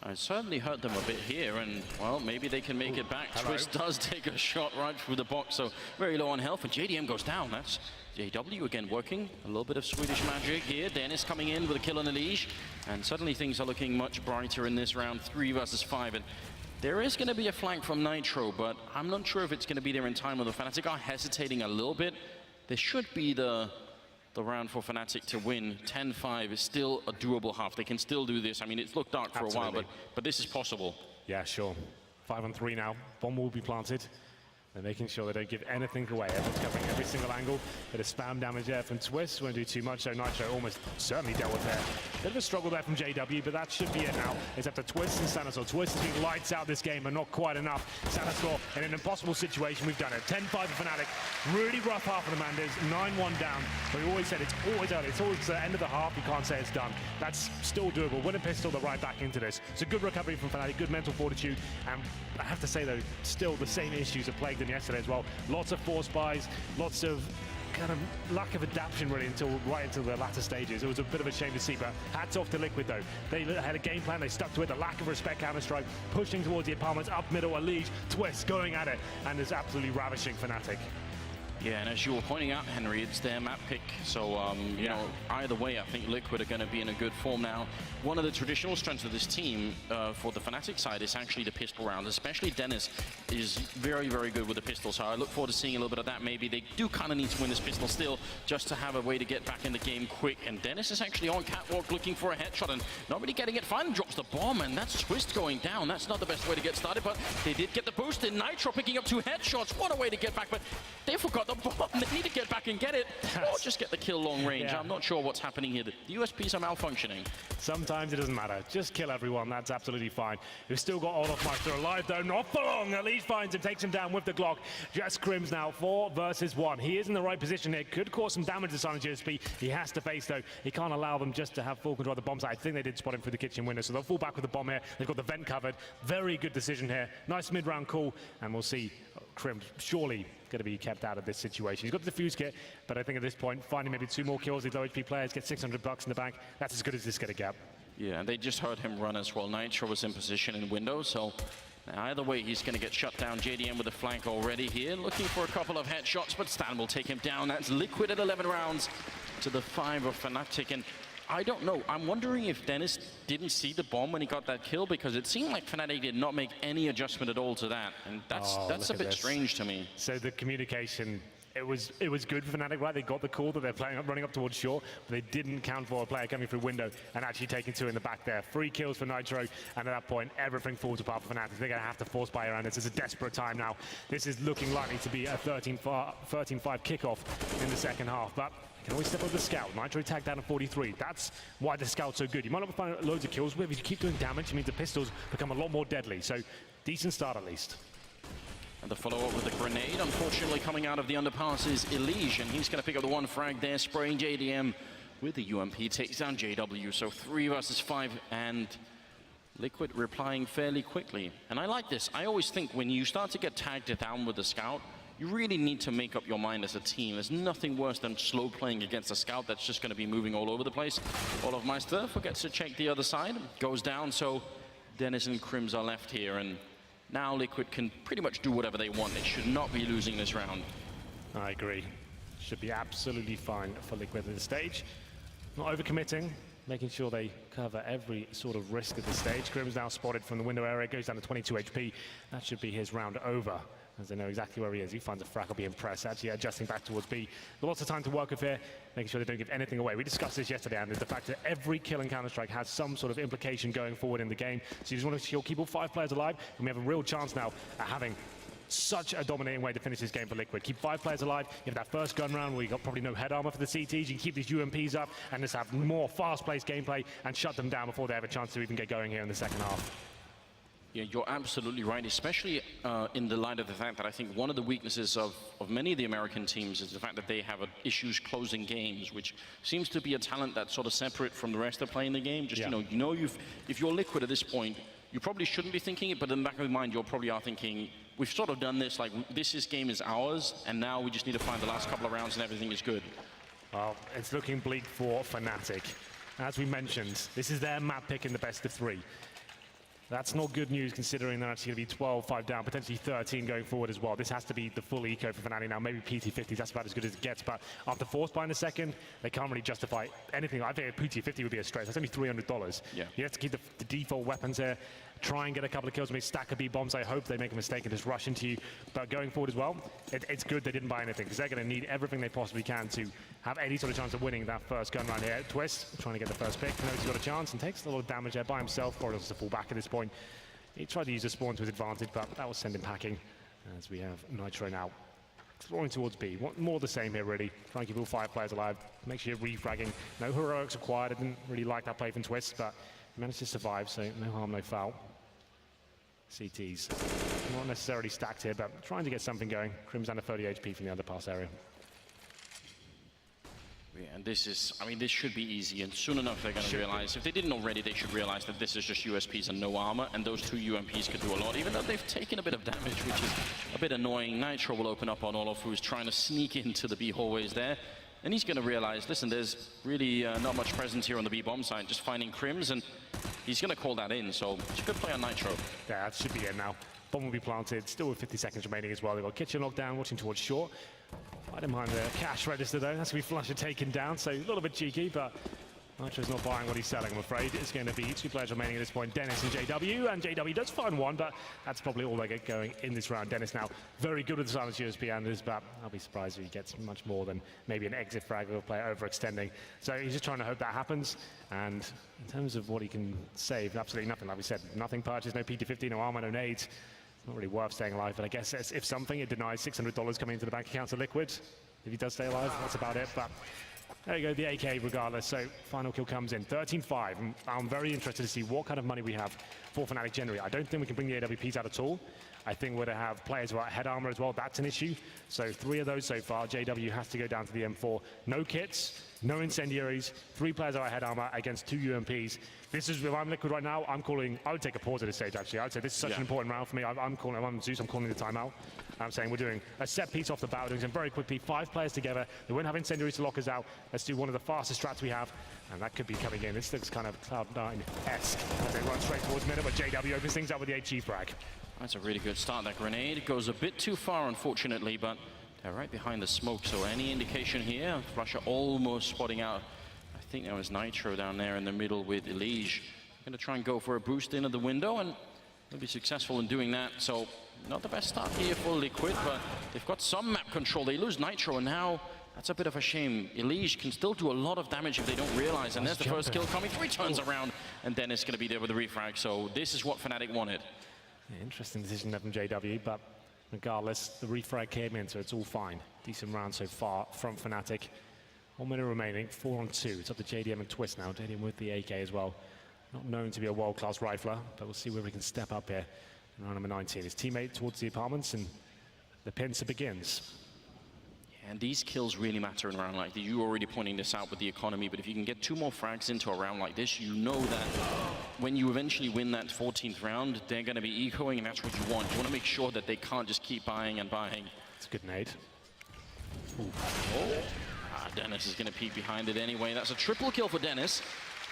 I certainly hurt them a bit here, and, well, maybe they can make it back. Hello. Twist does take a shot right through the box, so very low on health, and JDM goes down. That's JW again working. A little bit of Swedish magic here. Dennis coming in with a kill on the leash, and suddenly things are looking much brighter in this round, 3 versus 5. And there is going to be a flank from Nitro, but I'm not sure if it's going to be there in time. When the Fnatic are hesitating a little bit, there should be the round for Fnatic to win. 10-5 is still a doable half. They can still do this. I mean, it's looked dark for a while, but this is possible. Yeah, sure. 5-on-3 now. Bomb will be planted. They're making sure they don't give anything away. Everyone's covering every single angle. Bit of spam damage there from Twist. Won't do too much, so Nitro almost certainly dealt with there. Bit of a struggle there from JW, but that should be it now. It's up to Twist and Sanator. Twist has been lights out this game, but not quite enough. Sanator in an impossible situation. We've done it. 10-5 for Fnatic. Really rough half of the Manders. 9-1 down. But we always said it's always early. It's always the end of the half. You can't say it's done. That's still doable. Win a pistol, they're right back into this. It's a good recovery from Fnatic. Good mental fortitude. And I have to say, though, still the same issues that plagued them yesterday as well. Lots of force buys, lots of kind of lack of adaptation really right until the latter stages. It was a bit of a shame to see, but hats off to Liquid though. They had a game plan, they stuck to it. The lack of respect Counter-Strike, pushing towards the apartments, up middle, Elise, Twist going at it, and it's absolutely ravishing Fnatic. Yeah, and as you were pointing out, Henry, it's their map pick. So, you know, either way, I think Liquid are going to be in a good form now. One of the traditional strengths of this team for the Fnatic side is actually the pistol rounds. Especially Dennis is very, very good with the pistol. So I look forward to seeing a little bit of that. Maybe they do kind of need to win this pistol still just to have a way to get back in the game quick. And Dennis is actually on catwalk looking for a headshot and not really getting it. Finally drops the bomb, and that's Twist going down. That's not the best way to get started, but they did get the boost in. Nitro picking up 2 headshots. What a way to get back, but they forgot the bomb. They need to get back and get it, or just get the kill long range. Yeah. I'm not sure what's happening here. The USPs are malfunctioning. Sometimes it doesn't matter. Just kill everyone. That's absolutely fine. We've still got Olaf Meister alive, though. Not for long. Elise finds him, takes him down with the Glock. Just Crims now, 4 versus 1. He is in the right position here. Could cause some damage to Silent GSP. He has to face, though. He can't allow them just to have full control of the bomb site. I think they did spot him through the kitchen window, so they'll fall back with the bomb here. They've got the vent covered. Very good decision here. Nice mid-round call, and we'll see Crims surely going to be kept out of this situation. He's got the defuse kit, but I think at this point, finding maybe 2 more kills, these low HP players get $600 in the bank. That's as good as this going to get. Yeah, and they just heard him run as well. Nitro was in position in window, so either way, he's going to get shut down. JDM with the flank already here, looking for a couple of headshots, but Stan will take him down. That's Liquid at 11 rounds to the 5 of Fnatic. And I don't know. I'm wondering if Dennis didn't see the bomb when he got that kill, because it seemed like Fnatic did not make any adjustment at all to that. And that's a bit strange to me. So the communication, it was good for Fnatic, right? They got the call that they're running up towards shore, but they didn't count for a player coming through window and actually taking 2 in the back there. 3 kills for Nitro, and at that point, everything falls apart for Fnatic. They're going to have to force buy around this. It's a desperate time now. This is looking likely to be a 13-5 kickoff in the second half, but you can always step over the scout. Nitro tagged down at 43. That's why the scout's so good. You might not find loads of kills, but if you keep doing damage, it means the pistols become a lot more deadly. So, decent start at least. And the follow-up with the grenade, unfortunately coming out of the underpass is Elige, and he's going to pick up the 1 frag there, spraying JDM with the UMP, takes down JW. So 3 versus 5, and Liquid replying fairly quickly. And I like this. I always think when you start to get tagged down with the scout, you really need to make up your mind as a team. There's nothing worse than slow playing against a scout that's just going to be moving all over the place. Olaf Meister forgets to check the other side, goes down, so Dennis and Crims are left here, and now Liquid can pretty much do whatever they want. They should not be losing this round. I agree. Should be absolutely fine for Liquid at this stage. Not overcommitting, making sure they cover every sort of risk at this stage. Crims now spotted from the window area, goes down to 22 HP. That should be his round over, as they know exactly where he is. He finds a frack, will be impressed. Actually adjusting back towards B. Lots of time to work with here, making sure they don't give anything away. We discussed this yesterday, and the fact that every kill in Counter-Strike has some sort of implication going forward in the game. So you just want to keep all 5 players alive, and we have a real chance now at having such a dominating way to finish this game for Liquid. Keep 5 players alive. You have that first gun round where you got probably no head armor for the CTs. You can keep these UMPs up and just have more fast-paced gameplay and shut them down before they have a chance to even get going here in the second half. Yeah, you're absolutely right, especially in the light of the fact that I think one of the weaknesses of many of the American teams is the fact that they have issues closing games, which seems to be a talent that's sort of separate from the rest of playing the game. Just, if you're Liquid at this point, you probably shouldn't be thinking it, but in the back of your mind, you probably are thinking, we've sort of done this, like, this game is ours, and now we just need to find the last couple of rounds and everything is good. Well, it's looking bleak for Fnatic. As we mentioned, this is their map pick in the best of 3. That's not good news considering they're actually going to be 12, 5 down, potentially 13 going forward as well. This has to be the full eco for fnatic now. Maybe PT50s, that's about as good as it gets. But after force buy in a second, they can't really justify anything. I think a PT50 would be a stretch. That's only $300. Yeah. You have to keep the default weapons there. Try and get a couple of kills, maybe stack a B bombs. I hope they make a mistake and just rush into you. But going forward as well, it's good they didn't buy anything because they're going to need everything they possibly can to have any sort of chance of winning that first gun round here. Twist, trying to get the first pick. Knows he's got a chance and takes a lot of damage there by himself. Or else to fall back at this point. He tried to use the spawn to his advantage, but that will send him packing as we have Nitro now exploring towards B. More the same here, really. Trying to keep all 5 players alive. Make sure you're refragging. No heroics required. I didn't really like that play from Twist, but he managed to survive, so no harm, no foul. CTs not necessarily stacked here, but trying to get something going. Crim's under 30 HP from the underpass area. Yeah, and this is, I mean, this should be easy, and soon enough they're going to realize, if they didn't already, they should realize that this is just USPs and no armor, and those 2 UMPs could do a lot, even though they've taken a bit of damage, which is a bit annoying. Nitro will open up on Olof, who's trying to sneak into the B hallways there, and he's going to realize, listen, there's really not much presence here on the B bomb side, just finding Crims, and he's going to call that in, so it's a good play on Nitro. Yeah, that should be it now. Bomb will be planted, still with 50 seconds remaining as well. They've got Kitchen locked down, watching towards short. I don't mind the cash register though. That's going to be Flusher taken down, so a little bit cheeky, but Nitro's not buying what he's selling, I'm afraid. It's going to be 2 players remaining at this point, Dennis and JW does find one, but that's probably all they get going in this round. Dennis now very good with the silence USP Anders, but I'll be surprised if he gets much more than maybe an exit frag or a player overextending. So he's just trying to hope that happens, and in terms of what he can save, absolutely nothing. Like we said, nothing purchased, no PT50, no armor, no nades. Not really worth staying alive, but I guess if something, it denies $600 coming into the bank account to Liquid. If he does stay alive, that's about it. But there you go, the AK regardless. So final kill comes in, 13-5. I'm very interested to see what kind of money we have for fnatic generally. I don't think we can bring the AWPs out at all. I think we're to have players without head armor as well. That's an issue. So 3 of those so far. JW has to go down to the M4. No kits, no incendiaries, 3 players without head armor against 2 UMPs. This is, if I'm Liquid right now, I'm calling, I would take a pause at this stage actually. I would say this is such an important round for me. I'm Zeus, I'm calling the timeout. I'm saying we're doing a set piece off the bat, we're doing some very quickly, 5 players together. They won't have incendiaries to lock us out. Let's do one of the fastest strats we have, and that could be coming in. This looks kind of Cloud9-esque as they run straight towards middle, but JW opens things up with the HG frag. That's a really good start. That grenade goes a bit too far, unfortunately, but they're right behind the smoke, so any indication here, Flusher almost spotting out. I think that was Nitro down there in the middle with Elige. Going to try and go for a boost in at the window, and they'll be successful in doing that. So not the best start here for Liquid, but they've got some map control. They lose Nitro, and now that's a bit of a shame. Elige can still do a lot of damage if they don't realize, and there's the first kill coming. 3 turns around, and Dennis going to be there with the refrag. So this is what fnatic wanted. Yeah, interesting decision there from JW, but regardless, the refrag came in, so it's all fine. Decent round so far from fnatic. 1 minute remaining, 4 on 2. It's up to JDM and Twist now. JDM with the AK as well. Not known to be a world-class rifler, but we'll see where we can step up here in round number 19. His teammate towards the apartments, and the pincer begins. And these kills really matter in a round like this. You already pointing this out with the economy, but if you can get 2 more frags into a round like this, you know that when you eventually win that 14th round, they're going to be ecoing, and that's what you want. You want to make sure that they can't just keep buying and buying. It's a good nade. Dennis is going to peek behind it anyway. That's a triple kill for Dennis,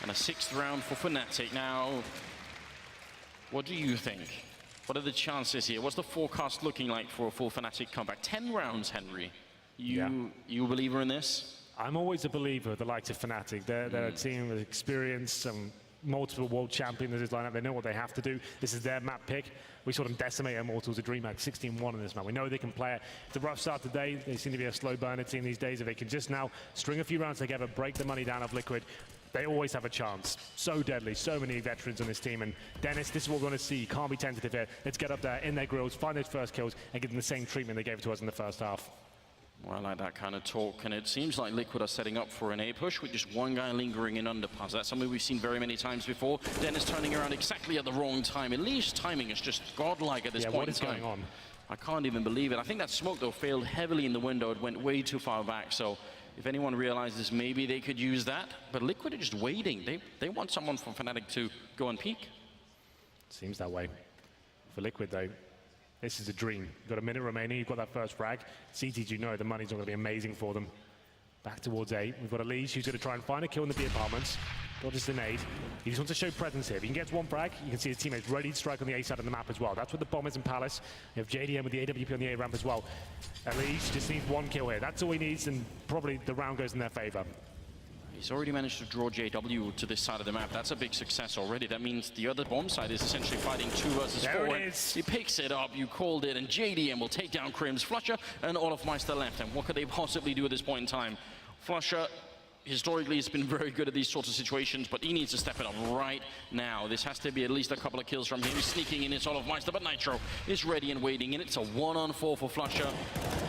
and a 6th round for fnatic. Now, what do you think? What are the chances here? What's the forecast looking like for a full fnatic comeback? 10 rounds, Henry. You a believer in this? I'm always a believer of the likes of fnatic. They're a team with experience, some multiple world champions in this lineup. They know what they have to do. This is their map pick. We saw them decimate Immortals at DreamHack 16-1 in this map. We know they can play it. It's a rough start today. They seem to be a slow burner team these days. If they can just now string a few rounds together, break the money down of Liquid, they always have a chance. So deadly, so many veterans on this team. And Dennis, this is what we're going to see. Can't be tentative here. Let's get up there in their grills, find those first kills, and give them the same treatment they gave to us in the first half. Well, I like that kind of talk, and it seems like Liquid are setting up for an A push with just 1 guy lingering in underpass. That's something we've seen very many times before. Dennis turning around exactly at the wrong time. Elige's timing is just godlike at this point. What is going on? I can't even believe it. I think that smoke, though, failed heavily in the window. It went way too far back, so if anyone realizes maybe they could use that. But Liquid are just waiting. They want someone from fnatic to go and peek. Seems that way. For Liquid, though, this is a dream. You've got a minute remaining, you've got that first frag. CTs, you know the money's not going to be amazing for them. Back towards A. We've got Elige who's going to try and find a kill in the B apartments. dodges the nade. He just wants to show presence here. If he can get one frag, you can see his teammates ready to strike on the A side of the map as well. That's what the bomb is in Palace. You have JDM with the AWP on the A ramp as well. Elise just needs one kill here. That's all he needs, and probably the round goes in their favor. He's already managed to draw JW to this side of the map. That's a big success already. That means the other bomb side is essentially fighting 2 versus 4. There it is. He picks it up, you called it, and JDM will take down Crims. Flusher and Olofmeister left. And what could they possibly do at this point in time? Flusher historically has been very good at these sorts of situations, but he needs to step it up right now. This has to be at least a couple of kills from him. He's sneaking in, it's Olofmeister, but Nitro is ready and waiting, and it's a 1-on-4 for Flusher.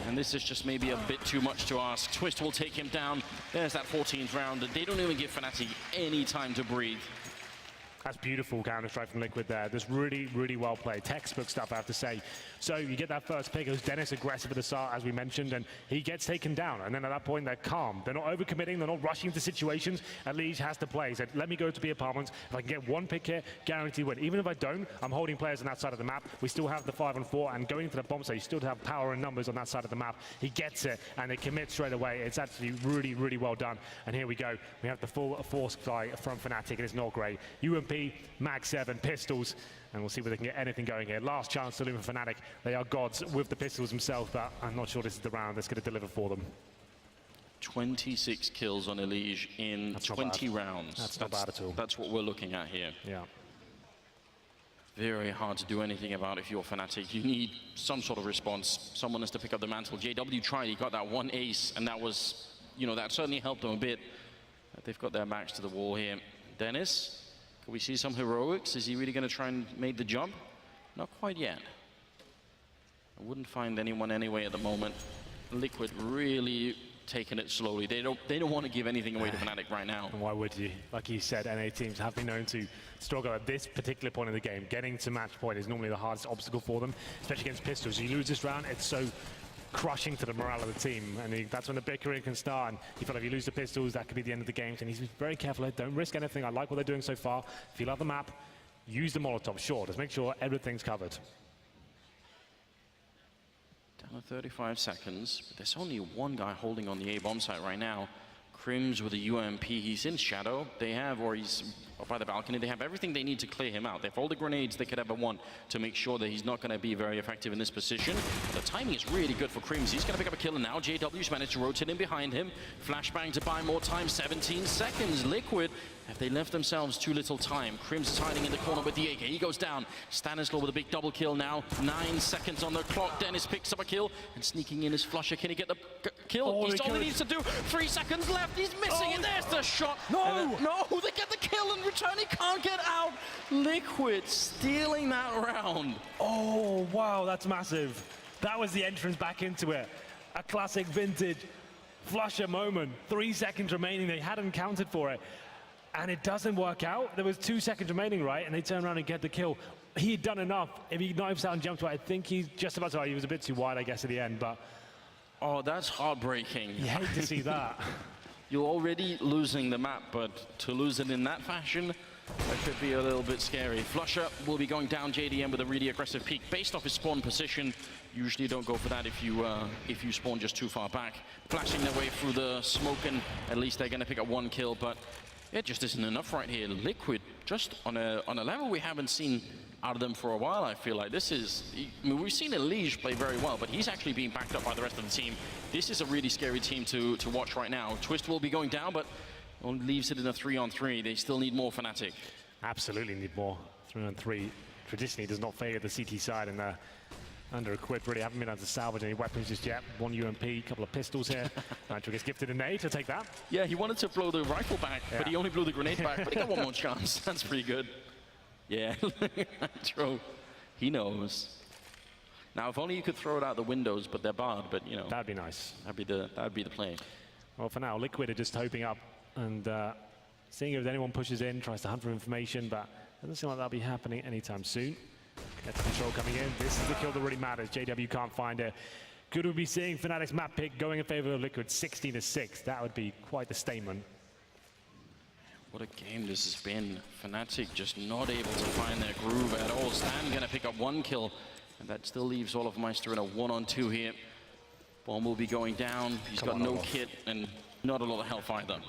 And this is just maybe a bit too much to ask. Twist will take him down. There's that 14th round. They don't even give fnatic any time to breathe. That's beautiful counter-strike from Liquid there. That's really, really well played. Textbook stuff, I have to say. So you get that first pick. It was Dennis aggressive at the start, as we mentioned, and he gets taken down. And then at that point, they're calm. They're not overcommitting. They're not rushing into situations. At least has to play. He said, let me go to B apartments. If I can get one pick here, guaranteed win. Even if I don't, I'm holding players on that side of the map. We still have the 5-on-4, and going into the bomb site, you still have power and numbers on that side of the map. He gets it, and they commit straight away. It's actually really, really well done. And here we go. We have the full force fly from fnatic, and it's not great. UMP, Mag7, pistols, and we'll see whether they can get anything going here. Last chance to Lumen fnatic. They are gods with the pistols themselves, but I'm not sure this is the round that's going to deliver for them. 26 kills on Elige in 20 rounds. That's not bad at all. That's what we're looking at here. Yeah. Very hard to do anything about if you're fnatic. You need some sort of response. Someone has to pick up the mantle. JW tried, he got that one ace, and that was, you know, that certainly helped them a bit. They've got their backs to the wall here. Dennis, can we see some heroics? Is he really going to try and make the jump? Not quite yet. I wouldn't find anyone anyway at the moment. Liquid really taking it slowly. They don't want to give anything away to fnatic right now. And why would you? Like you said, NA teams have been known to struggle at this particular point in the game. Getting to match point is normally the hardest obstacle for them, especially against pistols. You lose this round, it's so crushing to the morale of the team, and that's when the bickering can start. And you feel like if you lose the pistols, that could be the end of the game. So he needs to be very careful. Don't risk anything. I like what they're doing so far. If you love the map, use the Molotov. Sure, just make sure everything's covered. Down to 35 seconds. But there's only one guy holding on the A bomb site right now. Crims with a UMP. He's in shadow. They have, or he's by the balcony. They have everything they need to clear him out. They have all the grenades they could ever want to make sure that he's not going to be very effective in this position. The timing is really good for Crims. He's going to pick up a kill, and now JW's managed to rotate in behind him. Flashbang to buy more time. 17 seconds. Liquid, have they left themselves too little time? Crims is hiding in the corner with the AK. He goes down. Stanislaw with a big double kill now. 9 seconds on the clock. Dennis picks up a kill, and sneaking in is Flusher. Can he get the kill? Oh, He's all he needs to do. 3 seconds left. He's missing it. There's the shot. No! No, they get the kill and return. He can't get out. Liquid stealing that round. Oh, wow, that's massive. That was the entrance back into it. A classic vintage Flusher moment. 3 seconds remaining. They hadn't counted for it. And it doesn't work out. There was 2 seconds remaining, right? And they turn around and get the kill. He had done enough. If he knives out and jumps away, I think he's just about to. He was a bit too wide, I guess, at the end, but. Oh, that's heartbreaking. You hate to see that. You're already losing the map, but to lose it in that fashion, that could be a little bit scary. Flusher will be going down JDM with a really aggressive peek based off his spawn position. Usually don't go for that if you spawn just too far back. Flashing their way through the smoke, and at least they're going to pick up one kill, but it just isn't enough right here. Liquid just on a level we haven't seen out of them for a while, I feel like. This is, I mean, we've seen Elige play very well, but he's actually being backed up by the rest of the team. This is a really scary team to watch right now. Twist will be going down, but only leaves it in a 3-on-3. They still need more fnatic. Absolutely need more. 3-on-3 traditionally does not favor the CT side, and under-equipped, really haven't been able to salvage any weapons just yet. One UMP, a couple of pistols here. Nitro gets gifted an A to take that. Yeah, he wanted to blow the rifle back, but he only blew the grenade back, but he got one more chance. That's pretty good. Yeah, Nitro, he knows. Now, if only you could throw it out the windows, but they're barred, but, you know. That'd be nice. That'd be the play. Well, for now, Liquid are just hoping up and seeing if anyone pushes in, tries to hunt for information, but doesn't seem like that'll be happening anytime soon. That's control coming in. This is the kill that really matters. JW can't find it. Could we be seeing fnatic's map pick going in favor of Liquid 16-6? That would be quite the statement. What a game this has been. fnatic just not able to find their groove at all. Stan going to pick up one kill, and that still leaves Olofmeister in a 1-on-2 here. Bomb will be going down. He's got no kit and not a lot of health either.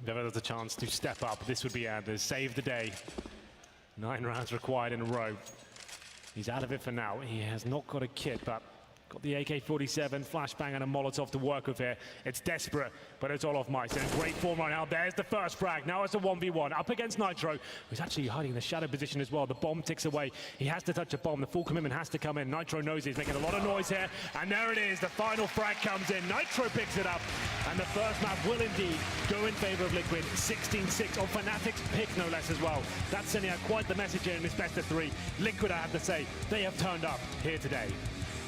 If ever there's a chance to step up, this would be Anders. Save the day. 9 rounds required in a row. He's out of it for now. He has not got a kit, but got the AK-47, flashbang, and a Molotov to work with here. It's desperate, but it's all off Mice. In great form right now. There's the first frag. Now it's a 1v1 up against Nitro, who's actually hiding in the shadow position as well. The bomb ticks away. He has to touch a bomb. The full commitment has to come in. Nitro knows he's making a lot of noise here, and there it is. The final frag comes in. Nitro picks it up, and the first map will indeed go in favor of Liquid. 16-6 on fnatic's pick, no less as well. That's sending out quite the message here in this best of 3. Liquid, I have to say, they have turned up here today.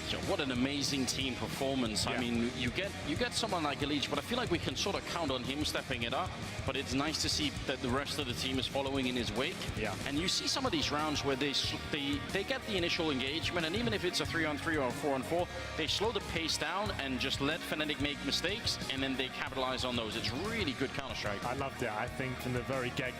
So what an amazing team performance. Yeah. I mean, you get someone like Elite, but I feel like we can sort of count on him stepping it up. But it's nice to see that the rest of the team is following in his wake. Yeah. And you see some of these rounds where they get the initial engagement, and even if it's a 3-on-3 or a 4-on-4, they slow the pace down and just let fnatic make mistakes, and then they capitalize on those. It's really good Counter-Strike. I loved it. I think from the very get-go.